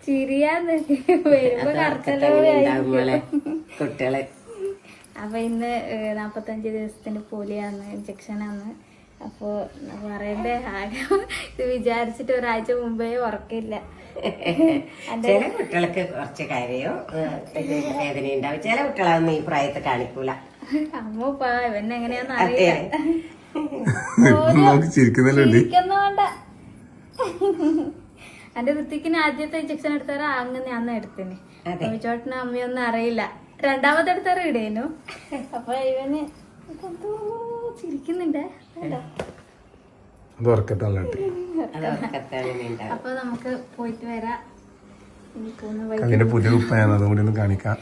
ചിരിയാന്ന് വരുമ്പോ കുട്ടികളെ. അപ്പൊ ഇന്ന് 45 ദിവസത്തിന്റെ പോളിയാന്ന്, ഇഞ്ചക്ഷനാന്ന്. അപ്പൊ പറയണ്ടേ, ആകെ ഇത് വിചാരിച്ചിട്ട് ഒരാഴ്ച മുമ്പേ ഉറക്കില്ല. ചില കുട്ടികൾക്ക് കുറച്ച് കാര്യയോ വേദന ഉണ്ടാവും. ചില കുട്ടികളൊന്നും ഈ പ്രായത്തെ കാണിക്കൂല. അമ്മ ഇവന്നെ എങ്ങനെയാന്ന് അറിയാം. ചിരിക്കുന്നോണ്ട എന്റെ ഋത്തിക്കിന് ആദ്യത്തെ ഇഞ്ചക്ഷൻ എടുത്താറ അങ്ങനെ അന്ന് എടുത്തിന്. ചോട്ടന് അമ്മയൊന്നും അറിയില്ല. രണ്ടാമത്തെ എടുത്താറ ഇടേനു. അപ്പൊ ഇവന് ചിരിക്കുന്നുണ്ട്. അപ്പൊ നമുക്ക് പോയിട്ട് വരാം. പുതിയ കുപ്പായാണ്, അതും കൂടി ഒന്ന് കാണിക്കാം.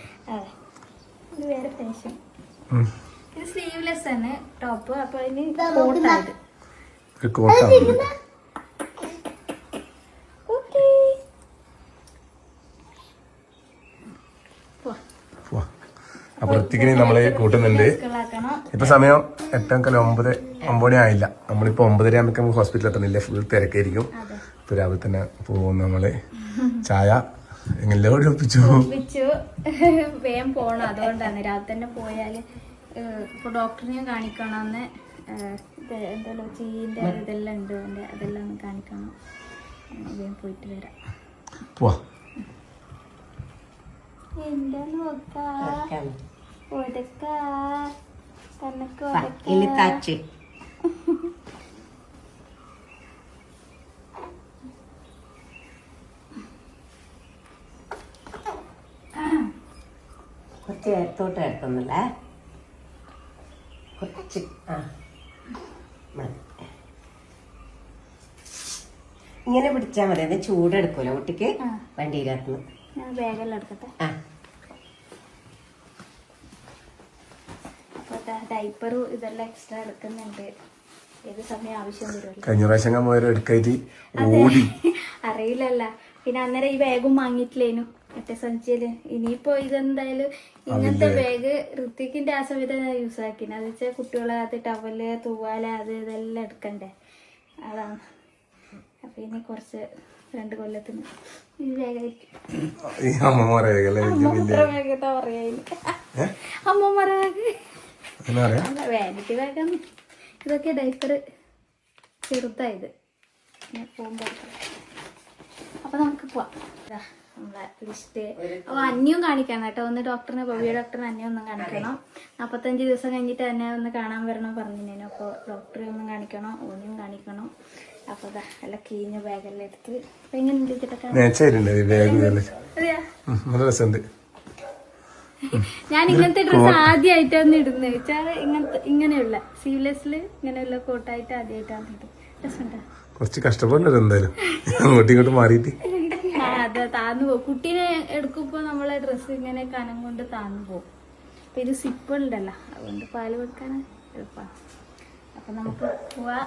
ഇത് വേറെ ഫാഷൻ. ഇത് സ്ലീവ്ലെസ് ആണ് ടോപ്പ്. അപ്പൊ അതിന് കോട്ടായത്. അപ്പൊ ഋത്തിക്കിനി നമ്മള് കൂട്ടുന്നുണ്ട്. ഇപ്പൊ സമയം 8:45 9 ആയില്ല. നമ്മളിപ്പോ 9:30 ആകുമ്പോ നമുക്ക് ഹോസ്പിറ്റലിൽ എത്തുന്നില്ല. ഫുൾ തിരക്കായിരിക്കും. ഇപ്പൊ രാവിലെ തന്നെ പോകും നമ്മള്. ചായ എങ്ങനെ ഒപ്പിച്ചു വേഗം പോണം. അതുകൊണ്ടാണ് രാവിലെ തന്നെ പോയാല് ഇപ്പൊ ഡോക്ടറിനെ കാണിക്കണമെന്ന്. എന്തല്ലോ ചീന്റെ ഇതെല്ലാം ഉണ്ട്, അതെല്ലാം ഒന്ന് കാണിക്കണം. വേഗം പോയിട്ട് വരാം. എന്താ നോക്കാ കുറച്ച് നേരത്തോട്ട് എടുക്കുന്നില്ല, കുറച്ച് ഇങ്ങനെ പിടിച്ചാൽ മതി. അത് ചൂടെടുക്കൂല കുട്ടിക്ക് വണ്ടിയിലാക്കുന്നു. ഞാൻ ബാഗെല്ലാം എടുക്കട്ടെ. ഡൈപ്പറും ഇതെല്ലാം എക്സ്ട്രാ എടുക്കുന്നുണ്ട്. ഏത് സമയം ആവശ്യം വരുമല്ലോ. കഴിഞ്ഞ പ്രാവശ്യം അറിയില്ലല്ല. പിന്നെ അന്നേരം ഈ ബാഗും വാങ്ങിയിട്ടില്ലേനു മറ്റേ സഞ്ചിയില്. ഇനിയിപ്പോ ഇതെന്തായാലും ഇങ്ങനത്തെ ബാഗ് ഋത്തിക്കിന്റെ ആ സമയത്ത് യൂസ് ആക്കിന്. അത് വെച്ചാൽ കുട്ടികളെ അത് ടവല് തൂവാല അത് ഇതെല്ലാം എടുക്കണ്ടേ, അതാണ്. അപ്പൊ ഇനി കുറച്ച് 2 കൊല്ലത്തിന് ഈ ബാഗായിരിക്കും. അമ്മമാരെ വാനിറ്റി ബാഗാണ് ഇതൊക്കെ. ഡൈപ്പർ ചെറുതായത് പോകുമ്പോ. അപ്പൊ നമുക്ക് പോവാം. നമ്മളെ ലിസ്റ്റ് അന്യം കാണിക്കണം കേട്ടോ. ഒന്ന് ഡോക്ടറിനെ, ബോബിയ ഡോക്ടറിനെ അന്യം ഒന്നും കാണിക്കണം. 45 ദിവസം കഴിഞ്ഞിട്ട് എന്നെ ഒന്ന് കാണാൻ വരണം പറഞ്ഞിരുന്നു. അപ്പോൾ ഡോക്ടറെ ഒന്നും കാണിക്കണം, ഓനെയും കാണിക്കണം. അപ്പൊ നല്ല കീഞ്ഞ ബാഗെല്ലാം എടുത്ത്. അപ്പൊ എങ്ങനെ ഞാൻ ഇങ്ങനത്തെ ഡ്രസ്സ് ആദ്യമായിട്ടാണ് ഇടുന്നത് വെച്ചാൽ ഇങ്ങനെയുള്ള സീവ്ലെസ്സില് ഇങ്ങനെയുള്ള കോട്ടായിട്ട് ആദ്യമായിട്ടാണ് ഇടുന്നത്. രസമുണ്ടോ? കുറച്ച് കഷ്ടപ്പെടുന്നുണ്ട് എന്തായാലും, അങ്ങോട്ടും ഇങ്ങോട്ടും മാറിയിട്ട്. അതെ, താന്നു പോകും. കുട്ടീനെ എടുക്കുമ്പോ നമ്മളെ ഡ്രസ്സ് ഇങ്ങനെ കനം കൊണ്ട് താന്നു പോകും. അപ്പൊ ഇത് സിപ്പ് ഉണ്ടല്ലോ, അതുകൊണ്ട് പാല് കൊടുക്കാൻ എളുപ്പമാണ്. അപ്പൊ നമുക്ക് പോവാ.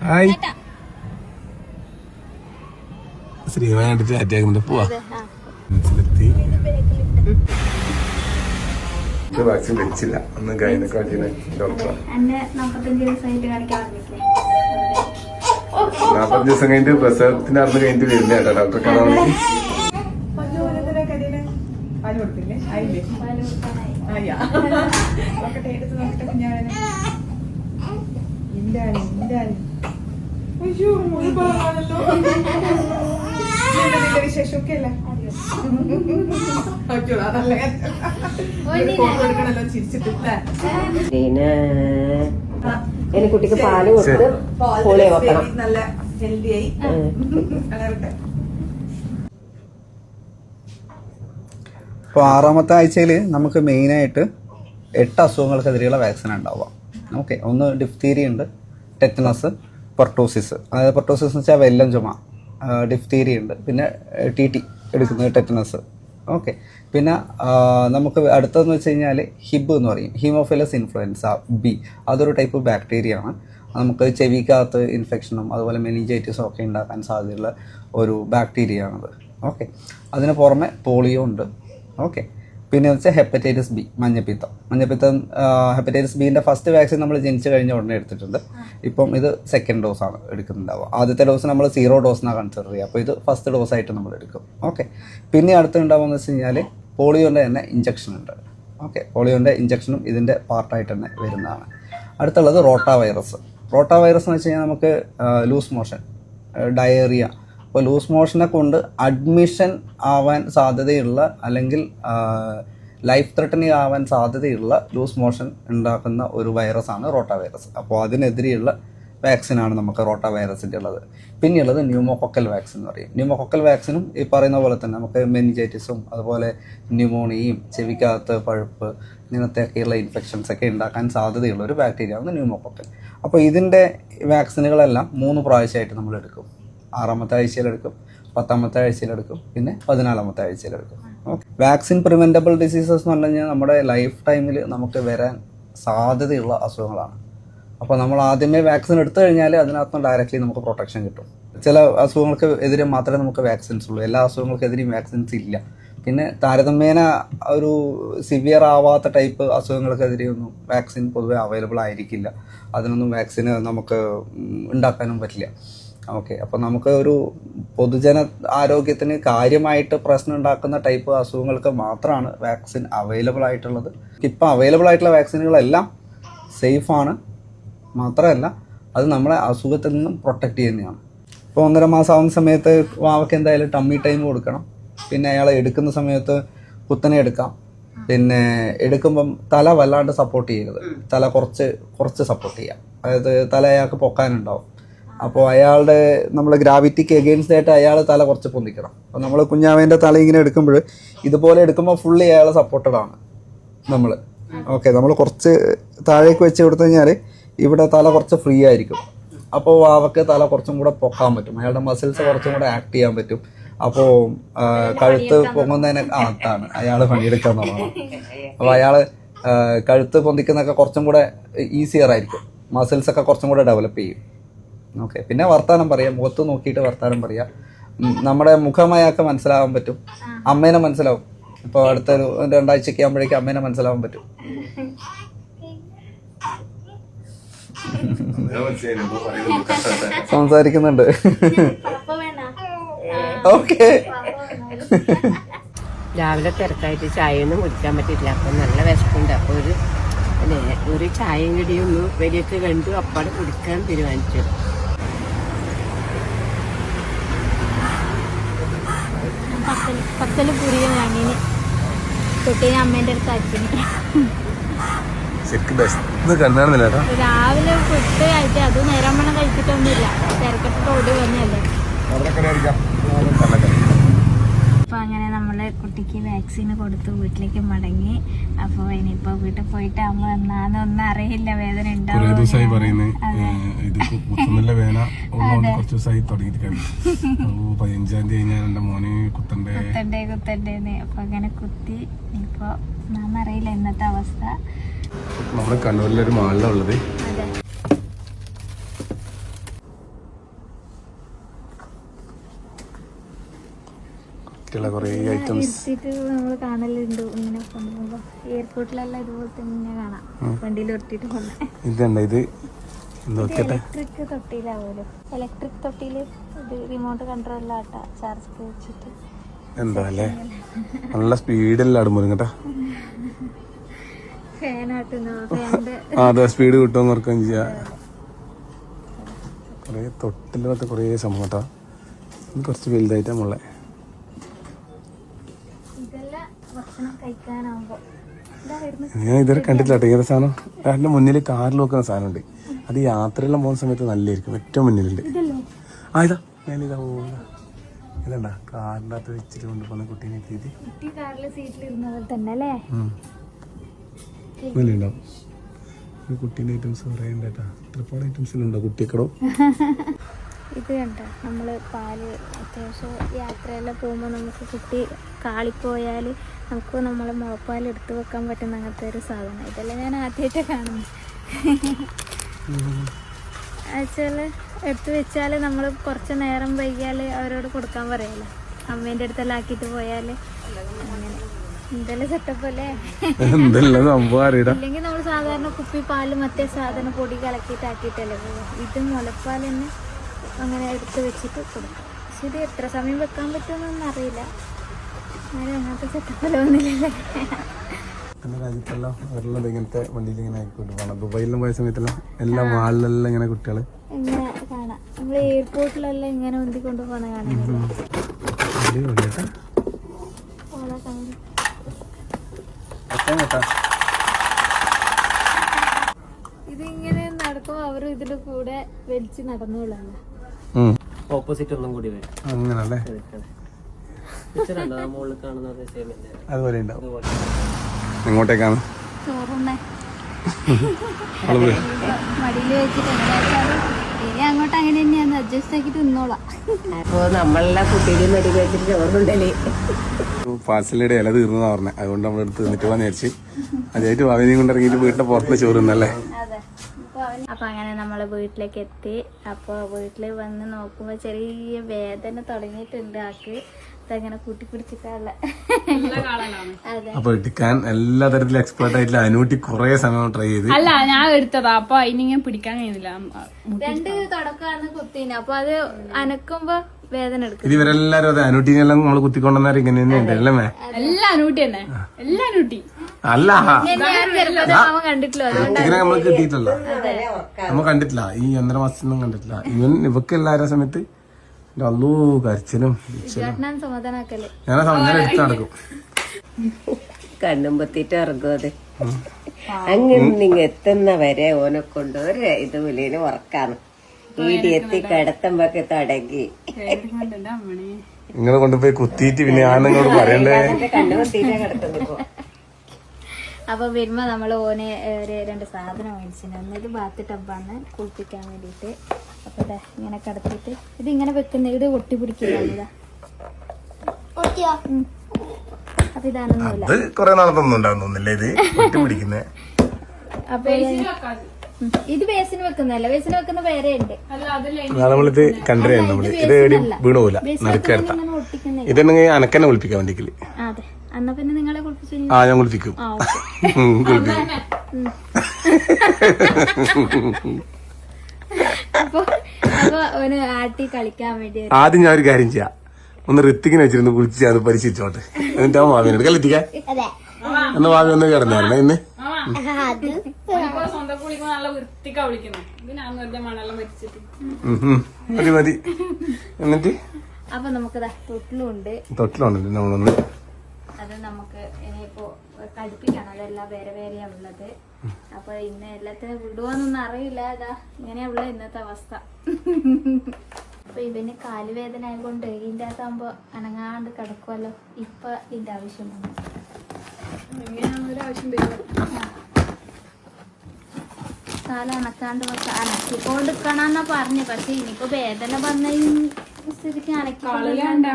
ഹായ്, ശ്രീമാനായിട്ട് ചാറ്റാക്കുന്നുണ്ട്. പോവാ. വാക്സിൻ വെച്ചില്ല. അന്ന് ഗൈനക്കോളജിനെ ഡോക്ടർ 40 ദിവസം കഴിഞ്ഞിട്ട് പ്രസവത്തിന് അന്ന് കഴിഞ്ഞിട്ട് വരില്ല കേട്ടോ ഡോക്ടറെ കാണാൻ വേണ്ടി. പിന്നെ എനിക്ക് കുട്ടിക്ക് പാല് കൊടുത്ത് പോളിയോ വെക്കണം. നല്ല ഹെൽത്തിയായി. ഇപ്പോൾ 6ാമത്തെ ആഴ്ചയിൽ നമുക്ക് മെയിനായിട്ട് 8 അസുഖങ്ങൾക്കെതിരെയുള്ള വാക്സിൻ ഉണ്ടാവുക. ഓക്കെ, ഒന്ന് ഡിഫ്തീരി ഉണ്ട്, ടെറ്റനസ്, പെർട്ടോസിസ്. അതായത് പെർട്ടോസിസ് എന്ന് വെച്ചാൽ വെല്ലം ചുമ. ഡിഫ്തീരി ഉണ്ട്, പിന്നെ ടി ടി എടുക്കുന്നത് ടെറ്റനസ്. ഓക്കെ. പിന്നെ നമുക്ക് അടുത്തതെന്ന് വെച്ച് കഴിഞ്ഞാൽ ഹിബ് എന്ന് പറയും, ഹീമോഫിലസ് ഇൻഫ്ലുവൻസ ബി. അതൊരു ടൈപ്പ് ബാക്ടീരിയ ആണ്. നമുക്ക് ചെവിക്കകത്ത് ഇൻഫെക്ഷനും അതുപോലെ മെനിഞ്ചൈറ്റിസും ഒക്കെ ഉണ്ടാക്കാൻ സാധ്യതയുള്ള ഒരു ബാക്ടീരിയ ആണത്. ഓക്കെ. അതിന് പുറമെ പോളിയോ ഉണ്ട്. ഓക്കെ. പിന്നെ വെച്ചാൽ ഹെപ്പറ്റൈറ്റിസ് ബി, മഞ്ഞപ്പിത്തം ഹെപ്പറ്റൈറ്റിസ് ബിൻ്റെ ഫസ്റ്റ് വാക്സിൻ നമ്മൾ ജനിച്ചു കഴിഞ്ഞ ഉടനെ എടുത്തിട്ടുണ്ട്. ഇപ്പം ഇത് സെക്കൻഡ് ഡോസാണ് എടുക്കുന്നുണ്ടാവുക. ആദ്യത്തെ ഡോസ് നമ്മൾ 0 ഡോസിനാണ് കൺസിഡർ ചെയ്യുക. അപ്പോൾ ഇത് ഫസ്റ്റ് ഡോസായിട്ട് നമ്മൾ എടുക്കും. ഓക്കെ. പിന്നെ അടുത്തുണ്ടാവുമെന്ന് വെച്ച് കഴിഞ്ഞാൽ പോളിയോൻ്റെ തന്നെ ഇഞ്ചക്ഷൻ ഉണ്ട്. ഓക്കെ. പോളിയോൻ്റെ ഇഞ്ചക്ഷനും ഇതിൻ്റെ പാർട്ടായിട്ട് തന്നെ വരുന്നതാണ്. അടുത്തുള്ളത് റോട്ടാ വൈറസ് എന്ന് വെച്ച് കഴിഞ്ഞാൽ നമുക്ക് ലൂസ് മോഷൻ, ഡയേറിയ. അപ്പോൾ ലൂസ് മോഷനെ കൊണ്ട് അഡ്മിഷൻ ആവാൻ സാധ്യതയുള്ള അല്ലെങ്കിൽ ലൈഫ് ത്രെട്ടനിങ് ആവാൻ സാധ്യതയുള്ള ലൂസ് മോഷൻ ഉണ്ടാക്കുന്ന ഒരു വൈറസാണ് റോട്ടാ വൈറസ്. അപ്പോൾ അതിനെതിരെയുള്ള വാക്സിനാണ് നമുക്ക് റോട്ടാ വൈറസിൻ്റെ ഉള്ളത്. പിന്നെയുള്ളത് ന്യൂമോകൊക്കൽ വാക്സിൻ എന്ന് പറയും. ന്യൂമോകൊക്കൽ വാക്സിനും ഈ പറയുന്ന പോലെ തന്നെ നമുക്ക് മെനിഞ്ചൈറ്റിസും അതുപോലെ ന്യൂമോണിയയും ചെവിക്കകത്ത് പഴുപ്പ് ഇങ്ങനത്തെയൊക്കെയുള്ള ഇൻഫെക്ഷൻസ് ഒക്കെ ഉണ്ടാക്കാൻ സാധ്യതയുള്ള ഒരു ബാക്ടീരിയയാണ് ന്യൂമോകൊക്കൽ. അപ്പോൾ ഇതിൻ്റെ വാക്സിനുകളെല്ലാം 3 പ്രാവശ്യമായിട്ട് നമ്മൾ എടുക്കും. 6-ാമത്തെ ആഴ്ചയിലെടുക്കും, 10-ാമത്തെ ആഴ്ചയിലെടുക്കും, പിന്നെ 14-ാമത്തെ ആഴ്ചയിലെടുക്കും. ഓക്കെ. വാക്സിൻ പ്രിവെൻറ്റബിൾ ഡിസീസസ് എന്ന് പറഞ്ഞു കഴിഞ്ഞാൽ നമ്മുടെ ലൈഫ് ടൈമിൽ നമുക്ക് വരാൻ സാധ്യതയുള്ള അസുഖങ്ങളാണ്. അപ്പോൾ നമ്മൾ ആദ്യമേ വാക്സിൻ എടുത്തു കഴിഞ്ഞാൽ അതിനകത്ത് ഡയറക്റ്റ്ലി നമുക്ക് പ്രൊട്ടക്ഷൻ കിട്ടും. ചില അസുഖങ്ങൾക്ക് എതിരെ മാത്രമേ നമുക്ക് വാക്സിൻസ് ഉള്ളൂ, എല്ലാ അസുഖങ്ങൾക്കെതിരെയും വാക്സിൻസ് ഇല്ല. പിന്നെ താരതമ്യേന ഒരു സിവിയർ ആവാത്ത ടൈപ്പ് അസുഖങ്ങൾക്കെതിരെയൊന്നും വാക്സിൻ പൊതുവെ അവൈലബിൾ ആയിരിക്കില്ല. അതിനൊന്നും വാക്സിന് നമുക്ക് ഉണ്ടാക്കാനും പറ്റില്ല. ഓക്കെ. അപ്പോൾ നമുക്ക് ഒരു പൊതുജന ആരോഗ്യത്തിന് കാര്യമായിട്ട് പ്രശ്നം ഉണ്ടാക്കുന്ന ടൈപ്പ് അസുഖങ്ങൾക്ക് മാത്രമാണ് വാക്സിൻ അവൈലബിൾ ആയിട്ടുള്ളത്. ഇപ്പോൾ അവൈലബിൾ ആയിട്ടുള്ള വാക്സിനുകളെല്ലാം സേഫാണ്, മാത്രമല്ല അത് നമ്മളെ അസുഖത്തിൽ നിന്നും പ്രൊട്ടക്റ്റ് ചെയ്യുന്നതാണ്. ഇപ്പോൾ 1.5 മാസം ആവുന്ന സമയത്ത് വാവയ്ക്ക് എന്തായാലും ടമ്മി ടൈം കൊടുക്കണം. പിന്നെ അയാളെ എടുക്കുന്ന സമയത്ത് കുത്തനെ എടുക്കാം. പിന്നെ എടുക്കുമ്പം തല വല്ലാണ്ട് സപ്പോർട്ട് ചെയ്യരുത്, തല കുറച്ച് സപ്പോർട്ട് ചെയ്യാം. അതായത് തല അയാൾക്ക് പൊക്കാനുണ്ടാവും. അപ്പോൾ അയാളുടെ നമ്മൾ ഗ്രാവിറ്റിക്ക് എഗെയിൻസ്റ്റ് ആയിട്ട് അയാൾ തല കുറച്ച് പൊന്തിക്കണം. അപ്പോൾ നമ്മൾ കുഞ്ഞാവേൻ്റെ തല ഇങ്ങനെ എടുക്കുമ്പോൾ ഇതുപോലെ എടുക്കുമ്പോൾ ഫുള്ളി അയാൾ സപ്പോർട്ടഡ് ആണ് നമ്മൾ. ഓക്കെ. നമ്മൾ കുറച്ച് താഴേക്ക് വെച്ച് കൊടുത്തു കഴിഞ്ഞാൽ ഇവിടെ തല കുറച്ച് ഫ്രീ ആയിരിക്കും. അപ്പോൾ അവർക്ക് തല കുറച്ചും കൂടെ പൊക്കാൻ പറ്റും, അയാളുടെ മസിൽസ് കുറച്ചും കൂടെ ആക്ട് ചെയ്യാൻ പറ്റും. അപ്പോൾ കഴുത്ത് പൊങ്ങുന്നതിനെ അതാണ് അയാൾ പണിയെടുക്കാൻ തുടങ്ങണം. അപ്പോൾ അയാൾ കഴുത്ത് പൊന്തിക്കുന്നതൊക്കെ കുറച്ചും കൂടെ ഈസിയർ ആയിരിക്കും, മസിൽസൊക്കെ കുറച്ചും കൂടെ ഡെവലപ്പ് ചെയ്യും. ഓക്കെ. പിന്നെ വർത്താനം പറയാം, മുഖത്ത് നോക്കിയിട്ട് വർത്താനം പറയാം. നമ്മുടെ മുഖം അയാൾക്ക് മനസ്സിലാവാൻ പറ്റും, അമ്മേനെ മനസ്സിലാവും. ഇപ്പോൾ അടുത്തൊരു 2 ആഴ്ചയ്ക്ക് ആകുമ്പോഴേക്കും അമ്മേനെ മനസ്സിലാവാൻ പറ്റും. സംസാരിക്കുന്നുണ്ട്. ഓക്കെ. രാവിലെ തിരക്കായിട്ട് ചായയൊന്നും കുടിക്കാൻ പറ്റില്ല. അപ്പം നല്ല വിശപ്പുണ്ട്. അപ്പോൾ ഒരു ചായയും കടിയൊന്ന് വലിയൊക്കെ കണ്ടു അപ്പാട് കുടിക്കാൻ തീരുമാനിച്ചു. പത്തല് പുരിയും വാങ്ങിന് തൊട്ടിന് അമ്മേൻ്റെ അടുത്ത് അച്ഛന് രാവിലെ ഫുഡ് കഴിച്ചാൽ അത് നേരം വേണം കഴിച്ചിട്ടൊന്നുമില്ല, തിരക്കിട്ട് ഓടി വന്നല്ലേ. അപ്പോൾ അങ്ങനെ നമ്മൾ കുട്ടിക്ക് വാക്സിൻ കൊടുത്തു വീട്ടിലേക്ക് മടങ്ങി. അപ്പോൾ ഇനിയിപ്പോൾ വീട്ടിൽ പോയിട്ടാകുമ്പോൾ എന്നാന്നൊന്നും അറിയില്ല, വേദന ഉണ്ടാവും. 15-ാം തീയതി എന്റെ മോന് കുത്തണ്ടേന്ന്. അപ്പൊ അങ്ങനെ കുത്തി. ഇനിയിപ്പോ എന്നാന്നറിയില്ല ഇന്നത്തെ അവസ്ഥ. നമ്മുടെ കണ്ണൂരിലൊരു മാളിലുള്ളത്. കുറേ ഐറ്റംസ് നമ്മള് കാണലുണ്ട് ഇങ്ങനെ കൊണ്ടുപോകുമ്പോ. എയർപോർട്ടിലെല്ലാം ഇതുപോലെ തന്നെ കാണാം, വണ്ടിയിൽ ഉരുട്ടിട്ട് കൊണ്ട്. ഇത് ഇലക്ട്രിക് തൊട്ടിയിലാവുമല്ലോ, ഇലക്ട്രിക് തൊട്ടിയില് ഇത് റിമോട്ട് കൺട്രോളിലാട്ടാ, ചാർജ് വെച്ചിട്ട്. എന്താ അല്ലേ, നല്ല സ്പീഡിലാണ് മുരുങ്ങട്ടാ. അതെ, സ്പീഡ് കിട്ടുമെന്ന് ഓർക്കുകയും ചെയ്യാം. കുറേ തൊട്ടിലൊക്കെ കുറേ സംഭവം കേട്ടോ. കുറച്ച് വലുതായിട്ടാ മുള്ളേ. ഞാൻ ഇതുവരെ കണ്ടിട്ടില്ല കേട്ടോ ഇങ്ങനത്തെ സാധനം. അതിന്റെ മുന്നിൽ കാറിൽ വെക്കുന്ന സാധനമുണ്ട്, അത് യാത്രയെല്ലാം പോകുന്ന സമയത്ത് നല്ലതായിരിക്കും. ഏറ്റവും മുന്നിലുണ്ട്. ഇതാ ഞാനിതാ പോകുന്ന ഇതണ്ടാ, കാറിൻ്റെ അകത്ത് വെച്ചിട്ട് കൊണ്ടുപോകുന്ന കുട്ടീനെ എത്തിയിട്ട് നല്ലുണ്ടാവും. കുട്ടീൻ്റെ ഐറ്റംസ് കുറേ ഉണ്ട് കേട്ടോ. ഒരുപാട് ഐറ്റംസിലുണ്ടോ കുട്ടിക്കടോ. ഇത് കണ്ട നമ്മൾ പാല് അത്യാവശ്യം യാത്രയെല്ലാം പോകുമ്പോൾ നമുക്ക് കുട്ടി കാളിപ്പോയാൽ നമുക്ക് നമ്മളെ മുളപ്പാൽ എടുത്ത് വെക്കാൻ പറ്റുന്ന അങ്ങനത്തെ ഒരു സാധനം. ഇതെല്ലാം ഞാൻ ആദ്യമായിട്ട് കാണുന്നു. വെച്ചാൽ എടുത്ത് വെച്ചാൽ നമ്മൾ കുറച്ച് നേരം വൈകിയാൽ അവരോട് കൊടുക്കാൻ പറയാമല്ലോ. അമ്മേൻ്റെ അടുത്തെല്ലാം ആക്കിയിട്ട് പോയാൽ അങ്ങനെ എന്തെല്ലാം സെറ്റപ്പ് അല്ലേ. ഇല്ലെങ്കിൽ നമ്മൾ സാധാരണ കുപ്പി പാല് മറ്റേ സാധനം പൊടി കലക്കിയിട്ട് ആക്കിയിട്ടല്ലേ പോകും. ഇത് മുലപ്പാൽ തന്നെ അങ്ങനെ എടുത്ത് വെച്ചിട്ട് കൊടുക്കും. പക്ഷെ ഇത് എത്ര സമയം വെക്കാൻ പറ്റുമെന്നൊന്നും അറിയില്ല. അങ്ങനെ അങ്ങനത്തെ സെറ്റപ്പെല്ലാം ഒന്നുമില്ലല്ലേ. രാജ്യത്തെല്ലാം അവരെല്ലാം ഇങ്ങനത്തെ വണ്ടിയിൽ ഇങ്ങനെ ആയിക്കോട്ട് പോകണം. ദുബായിലും പോയ സമയത്തെല്ലാം എല്ലാ മാളിലെല്ലാം ഇങ്ങനെ കുട്ടികൾ ഇങ്ങനെ കാണാം. നമ്മൾ എയർപോർട്ടിലെല്ലാം ഇങ്ങനെ ഉന്തിക്കൊണ്ട് പോകുന്ന കാണുന്നില്ല. ഇതിങ്ങനെ നടക്കുമ്പോ അവരും ഇതിന്റെ കൂടെ വലിച്ച് നടന്നോളാം. ഓപ്പോസിറ്റ് ഒന്നും കൂടി വരും. അങ്ങനല്ലേ, അതുപോലെ ഉണ്ടാവും. എങ്ങോട്ടേക്കാണ്? ചോറുണ്ണേ മടിയിൽ വെച്ചിട്ട് ഇനി അങ്ങോട്ട് അങ്ങനെ തന്നെയാണ് അഡ്ജസ്റ്റ് ആക്കിട്ട് നിന്നോളാം. അപ്പൊ നമ്മളെ കുട്ടിയുടെ മെടി വെച്ചിട്ട് ചോറുണ്ടല്ലേ. പാർസലിയുടെ ഇല തീർന്നതാ പറഞ്ഞത്. അതുകൊണ്ട് നമ്മളെടുത്ത് തിന്നിട്ട് പോകാൻ വിചാരിച്ച് അതായിട്ട് ഭാവിനെയും കൊണ്ട് ഇറങ്ങിയിട്ട് വീട്ടിലെ പുറത്ത് ചോറ് തിന്നല്ലേ. അതെ. അപ്പൊ അങ്ങനെ നമ്മള് വീട്ടിലേക്ക് എത്തി. അപ്പൊ വീട്ടില് വന്ന് നോക്കുമ്പോ ചെറിയ വേദന തുടങ്ങിയിട്ടുണ്ട് ആക്ക്. അങ്ങനെ കൂട്ടി പിടിച്ചിട്ടുള്ള അപ്പൊ എടുക്കാൻ എല്ലാ തരത്തിലും എക്സ്പേർട്ട് ആയിട്ടില്ല. അനുകൂട്ടി കുറെ സമയം ട്രൈ ചെയ്ത് അല്ല ഞാൻ എടുത്തതാ. അപ്പൊ അതിനിങ്ങനെ പിടിക്കാൻ കഴിയുന്നില്ല. 2 തുടക്കമാണ് കുത്തിന്. അപ്പൊ അത് അനക്കുമ്പോ വേദന എടുക്കും. ഇത് ഇവരെല്ലാരും അതെ അനുട്ടീനെല്ലാം നമ്മള് കുത്തിക്കൊണ്ടെന്നാലും ഇങ്ങനെ തന്നെ അല്ലേ. എല്ലാം നൂട്ടി തന്നെ, എല്ലാം നൂട്ടി. അല്ല അവൻ കണ്ടിട്ടില്ലോ. ഇങ്ങനെ നമ്മള് കിട്ടിയിട്ടല്ല, നമ്മ കണ്ടിട്ടില്ല. ഈ 1.5 മാസത്തിനൊന്നും കണ്ടിട്ടില്ല. ഇവക്ക് എല്ലാവരും സമയത്ത് അല്ലൂ കരച്ചിലും സമാധാനാക്കല്ലേ. ഞാൻ സമയം എടുത്ത് നടക്കും. കണ്ണും പൊത്തിട്ട് ഇറങ്ങും. അത് അങ്ങനെ എത്തുന്ന വരെ ഓനെ കൊണ്ട് ഒരു ഇതുപോലെ ഉറക്കാണ്. വീടി എത്തി കിടത്തുമ്പൊക്കെ തുടങ്ങി നിങ്ങളെ കൊണ്ടുപോയി കുത്തിയിട്ട് പിന്നെ ഞാനോട് പറയണ്ടേ. കണ്ണു പൊത്തിട്ടാ കിടക്കുന്നു. അപ്പൊ വരുമ്പോ നമ്മള് ഓനെ ഒരു 2 സാധനം മേടിച്ചിട്ടുണ്ട്. ഒന്നിത് ബാത്ത് ടബാണ് കുളിപ്പിക്കാൻ വേണ്ടിട്ട്. അപ്പൊ ഇതാ ഇങ്ങനെ കിടത്തിട്ട് ഇത് ഇങ്ങനെ വെക്കുന്ന ഇത് ഒട്ടി പിടിക്കില്ല. അപ്പൊ ഇതാണെന്നില്ല. അത് കൊറേ നാളത്തൊന്നും ഉണ്ടാവുന്നില്ല ഇത് ഒട്ടി പിടിക്കുന്നേ. അപ്പൊ ഇത് ബേസിന് വെക്കുന്നല്ല. ബേസിന് വെക്കുന്ന വേറെ ഉണ്ട്. നമ്മളിത് കണ്ടുകഴിഞ്ഞു. നമ്മള് ഇത് എവിടെയും വീണ് പോല നടുക്കെടുത്ത ഇതെന്നെങ്കിൽ അനക്കന്നെ കുളിപ്പിക്കാൻ വേണ്ടിക്കല്. അതെ. എന്നാ പിന്നെ നിങ്ങളെ കുളിപ്പിച്ചു. ആ ഞാൻ കുളിപ്പിക്കും. കുളിപ്പിക്കും. അപ്പൊ അപ്പൊ ഓന് ആട്ടി കളിക്കാൻ വേണ്ടി ആദ്യം ഞാൻ ഒരു കാര്യം ചെയ്യാം. ഒന്ന് ഋത്തിക്കിനെ വെച്ചിരുന്ന് കുളിച്ച് അത് പരിശീലിച്ചോട്ടെ. എന്നിട്ട് ആ മാവിനോട് കല്ലെത്തിക്കാൻ എന്നാ മാവി ഒന്ന് കിടന്നായിരുന്നേ ഇന്ന്. സ്വന്തം കുളിക്കുമ്പോ നല്ല വൃത്തിക്കാ വിളിക്കുന്നു. ഞാൻ വെറുതെ മണെല്ലാം വെച്ചിട്ട് മതി മതി. എന്നിട്ട് അപ്പൊ നമുക്ക് തൊട്ടിലുണ്ട്. തൊട്ടിലുണ്ടല്ലോ നമ്മളൊന്ന്. അത് നമുക്ക് ഇനിയിപ്പോ കടുപ്പിക്കണം. അതെല്ലാം വേറെ വേറെയാ ഉള്ളത്. അപ്പൊ ഇന്ന് എല്ലാത്തിനും വിടുവാന്നൊന്നും അറിയില്ല. അതാ ഇങ്ങനെയാ ഉള്ള ഇന്നത്തെ അവസ്ഥ. അപ്പൊ ഇവന് കാലുവേദന ആയതുകൊണ്ട് ഇതിന്റെ അകത്താകുമ്പോ അനങ്ങാണ്ട് കിടക്കുമല്ലോ. ഇപ്പൊ ഇതിന്റെ ആവശ്യം വന്നു. കാല അനക്കാണ്ട് അനക്കിക്കൊണ്ടിരിക്കണമെന്നാ പറഞ്ഞു. പക്ഷെ ഇനിയിപ്പോ വേദന വന്ന സ്ഥിതിക്ക് അനക്കിക്കൊണ്ടിരിക്കണ്ട.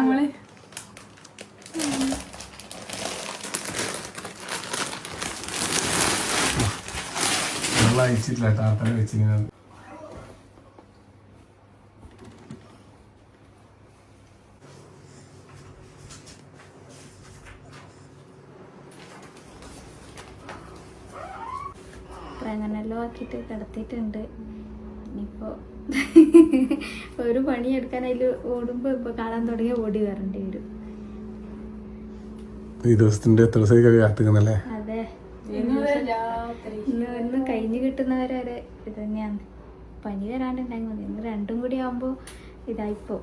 അയച്ചിട്ടില്ല ടാർപ്പനെ വെച്ചിങ്ങനെ. അങ്ങനെല്ലോ ആക്കിയിട്ട് കിടത്തിയിട്ടുണ്ട്. ഇനിയിപ്പോ ഒരു പണിയെടുക്കാൻ അതിൽ ഓടുമ്പോ ഇപ്പൊ കാണാൻ തുടങ്ങിയ ഓടി വരേണ്ടി വരും. ഈ ദിവസത്തിന്റെ എത്ര ദിവസത്തേക്ക് കാത്തുക്കുന്നല്ലേ. അതെ. ഇന്ന് കഴിഞ്ഞ് കിട്ടുന്നവരെ ഇത് തന്നെയാണ്. പനി വരാണ്ടുണ്ടായി മതി. ഇന്ന് 2 കൂടി ആവുമ്പോ ഇതായിപ്പോ